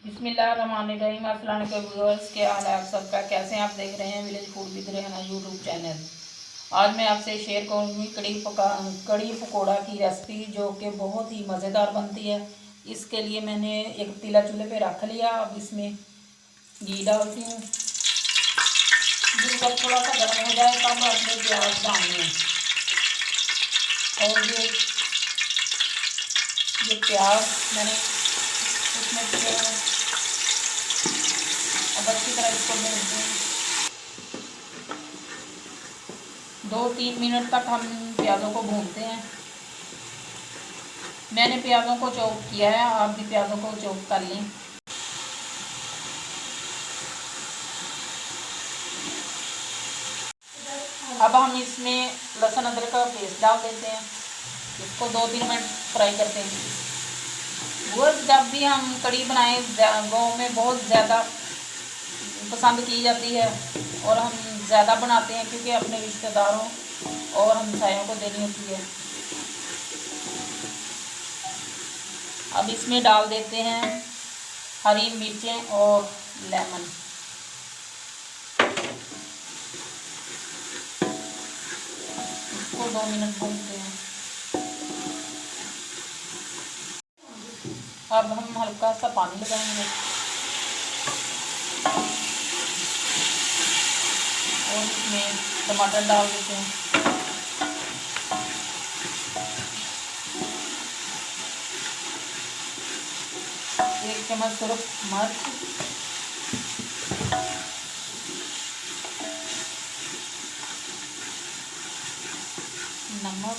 बिस्मिल्लाहिर्रहमानिर्रहीम। अस्सलाम वालेकुम व्यूअर्स, क्या हाल है आप सबका? कैसे हैं आप? देख रहे हैं village food with Rehana YouTube channel. आज मैं आपसे शेयर करूँगी कड़ी पकौड़ा की रेसिपी, जो कि बहुत ही मज़ेदार बनती है। इसके लिए मैंने एक पतीला चूल्हे पे रख लिया। अब इसमें घी डालती हूँ। घी जब थोड़ा सा गर्म हो जाए तब अपने प्याज डालने हैं। और ये प्याज मैंने उसमें दिए हैं। अब अच्छी तरह इसको भूनते हैं। 2-3 मिनट तक हम प्याज़ों को भूनते हैं। मैंने प्याज़ों को चॉप किया है, आप भी प्याज़ों को चॉप कर लें। अब हम इसमें लहसुन अदरक का पेस्ट डाल देते हैं। इसको 2-3 मिनट फ्राई करते हैं। वो जब भी हम कड़ी बनाएं, गाँव में बहुत ज़्यादा पसंद की जाती है और हम ज़्यादा बनाते हैं, क्योंकि अपने रिश्तेदारों और हमसायों को देनी होती है। अब इसमें डाल देते हैं हरी मिर्चें और लेमन। इसको 2 मिनट भूनते हैं। अब हम हल्का सा पानी लगाएंगे और इसमें टमाटर डाल देते हैं। एक चम्मच सुरख मिर्च, नमक,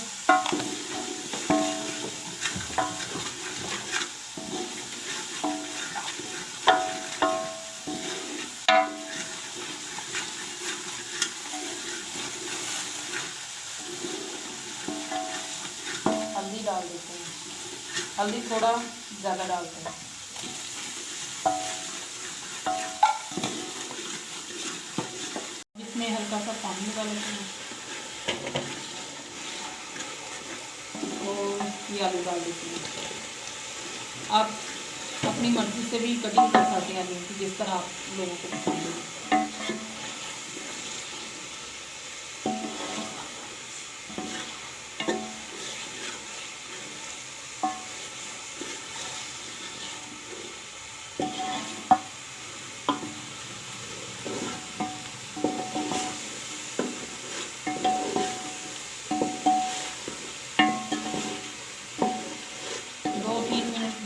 हल्दी डाल देते हैं। हल्दी थोड़ा ज़्यादा डालते हैं। इसमें हल्का सा पानी लगा लेते हैं और ये आलू डाल देते हैं। आप अपनी मर्ज़ी से भी कटिंग कर सकते हैं आलू की, जिस तरह आप लोगों को पसंद है।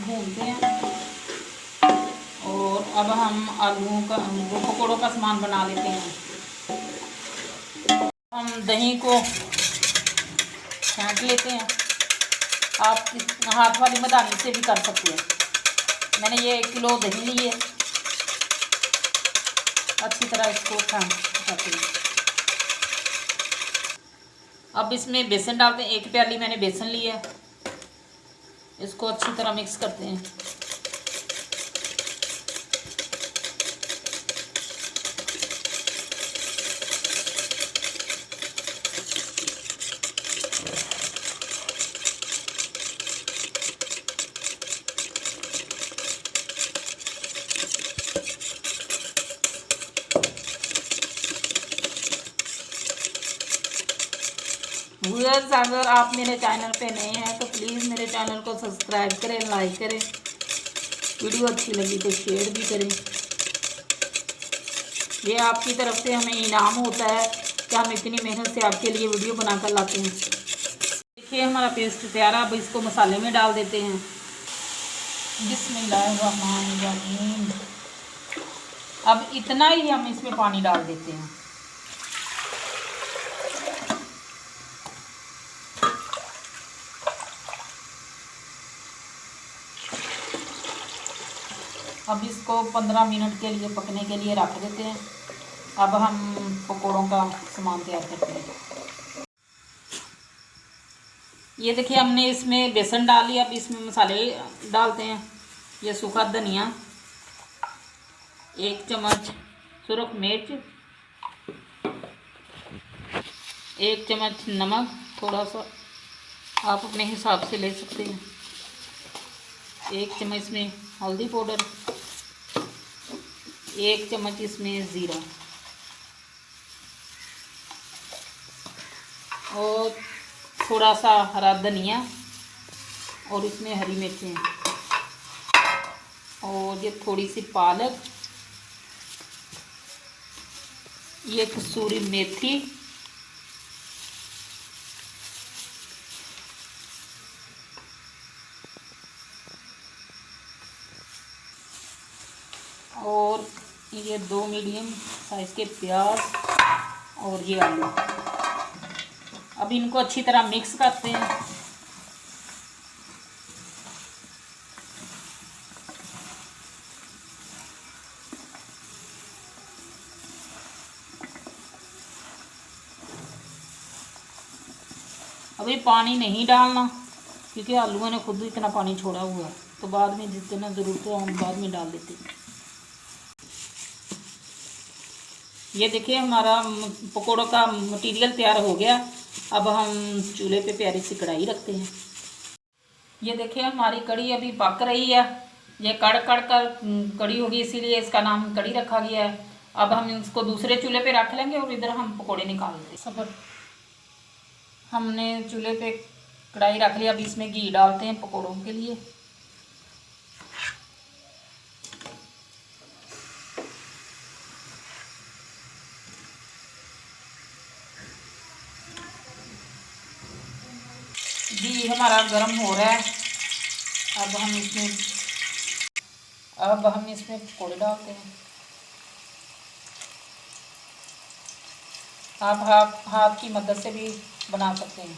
भूनते हैं और अब हम आलूओं का वो पकौड़ों का सामान बना लेते हैं। हम दही को छाँट लेते हैं। आप हाथ वाली मदानी से भी कर सकते हैं। मैंने ये 1 किलो दही ली है। अच्छी तरह इसको छाँटते हैं। अब इसमें बेसन डालते हैं। 1 प्याली मैंने बेसन लिया है। इसको अच्छी तरह मिक्स करते हैं। व्यूअर्स, अगर आप मेरे चैनल पे नए हैं तो प्लीज़ मेरे चैनल को सब्सक्राइब करें, लाइक करें। वीडियो अच्छी लगी तो शेयर भी करें। ये आपकी तरफ से हमें इनाम होता है कि हम इतनी मेहनत से आपके लिए वीडियो बनाकर लाते हैं। देखिए हमारा पेस्ट तैयार है। अब इसको मसाले में डाल देते हैं। बिस्मिल्लाहिर्रहमानिर्रहीम। अब इतना ही हम इसमें पानी डाल देते हैं। अब इसको 15 मिनट के लिए पकने के लिए रख देते हैं। अब हम पकौड़ों का सामान तैयार करते हैं। ये देखिए हमने इसमें बेसन डाल लिया। अब इसमें मसाले डालते हैं। ये सूखा धनिया, 1 चम्मच सुरख मिर्च, 1 चम्मच नमक, थोड़ा सा आप अपने हिसाब से ले सकते हैं। 1 चम्मच में हल्दी पाउडर, 1 चम्मच इसमें ज़ीरा और थोड़ा सा हरा धनिया और इसमें हरी मिर्चें और ये थोड़ी सी पालक, ये कसूरी मेथी और ये 2 मीडियम साइज़ के प्याज और ये आलू। अब इनको अच्छी तरह मिक्स करते हैं। अभी पानी नहीं डालना क्योंकि आलूओं ने खुद इतना पानी छोड़ा हुआ है, तो बाद में जितना ज़रूरत हो हम बाद में डाल देते हैं। ये देखिए हमारा पकौड़ों का मटेरियल तैयार हो गया। अब हम चूल्हे पे प्यारी सी कढ़ाई रखते हैं। ये देखिए हमारी कढ़ी अभी पक रही है। ये कड़ कड़ कर कढ़ी होगी, इसीलिए इसका नाम कढ़ी रखा गया है। अब हम इसको दूसरे चूल्हे पे रख लेंगे और इधर हम पकौड़े निकाल देंगे। सब हमने चूल्हे पे कढ़ाई रख लिया। अब इसमें घी डालते हैं पकौड़ों के लिए। घी हमारा गर्म हो रहा है। अब हम इसमें पकौड़े डालते हैं। आप हाथ की मदद से भी बना सकते हैं।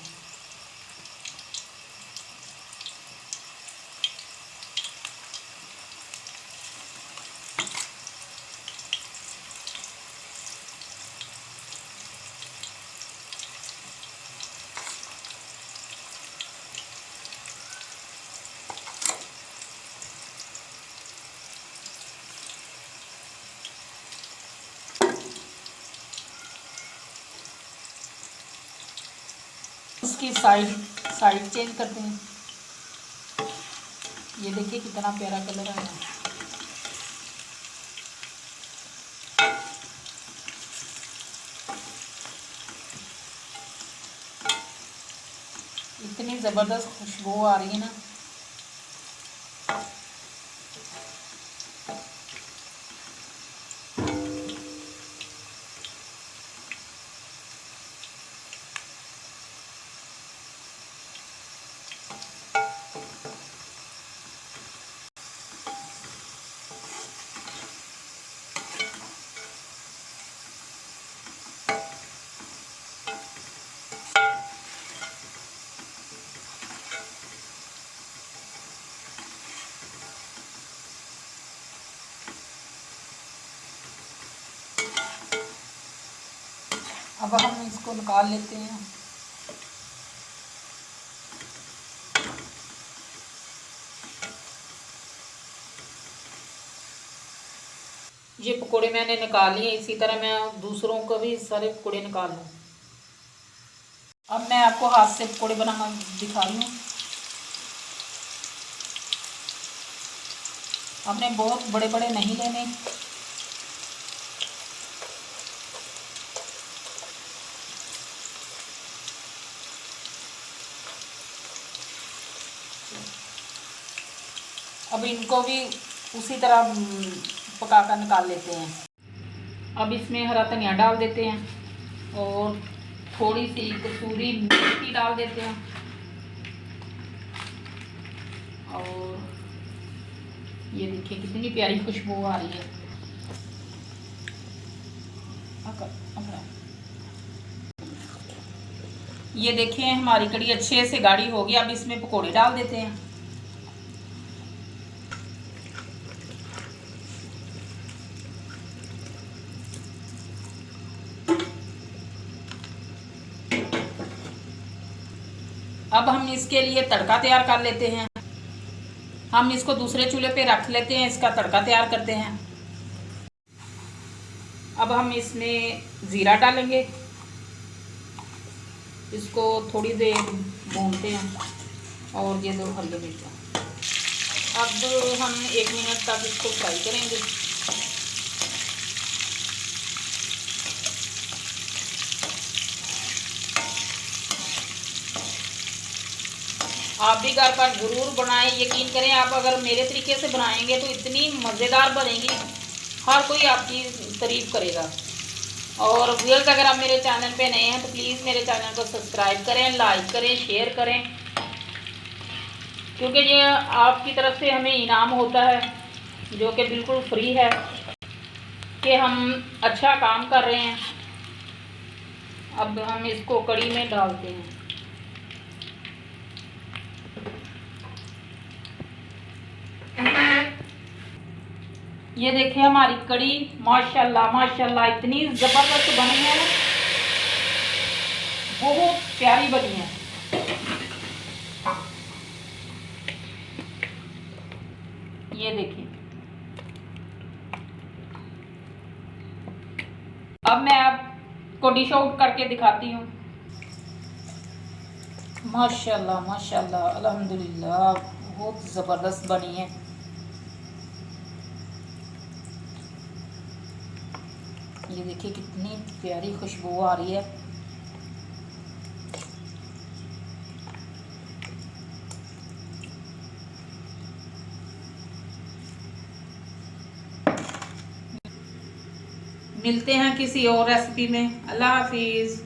उसकी साइड चेंज करते हैं। ये देखिए कितना प्यारा कलर आया है। इतनी ज़बरदस्त खुशबू आ रही है ना। अब हम इसको निकाल लेते हैं। ये पकोड़े मैंने निकाल लिए। इसी तरह मैं दूसरों को भी सारे पकोड़े निकाल लूँ। अब मैं आपको हाथ से पकोड़े बनाना दिखा रही हूँ। आपने बहुत बड़े बड़े नहीं लेने। अब इनको भी उसी तरह पकाकर निकाल लेते हैं। अब इसमें हरा धनिया डाल देते हैं और थोड़ी सी कसूरी मेथी डाल देते हैं और ये देखिए कितनी प्यारी खुशबू आ रही है। ये देखिए हमारी कढ़ी अच्छे से गाढ़ी हो गई। अब इसमें पकोड़े डाल देते हैं। अब हम इसके लिए तड़का तैयार कर लेते हैं। हम इसको दूसरे चूल्हे पे रख लेते हैं, इसका तड़का तैयार करते हैं। अब हम इसमें ज़ीरा डालेंगे, इसको थोड़ी देर भूनते हैं और ये 2 हरी मिर्च। अब हम 1 मिनट तक इसको फ्राई करेंगे। आप भी घर पर ज़रूर बनाएं। यकीन करें, आप अगर मेरे तरीके से बनाएंगे तो इतनी मज़ेदार बनेगी, हर कोई आपकी तारीफ़ करेगा। और व्यूअर्स, अगर आप मेरे चैनल पे नए हैं तो प्लीज़ मेरे चैनल को सब्सक्राइब करें, लाइक करें, शेयर करें, क्योंकि ये आपकी तरफ से हमें इनाम होता है जो कि बिल्कुल फ्री है, कि हम अच्छा काम कर रहे हैं। अब हम इसको कड़ी में डालते हैं। ये देखिए हमारी कड़ी माशाल्लाह माशाल्लाह इतनी ज़बरदस्त बनी है, बहुत प्यारी बनी है। ये देखिए, अब मैं आपको डिश आउट करके दिखाती हूँ। माशाल्लाह माशाल्लाह अल्हम्दुलिल्लाह, बहुत ज़बरदस्त बनी है। ये देखिए कितनी प्यारी खुशबू आ रही है। मिलते हैं किसी और रेसिपी में। अल्लाह हाफिज़।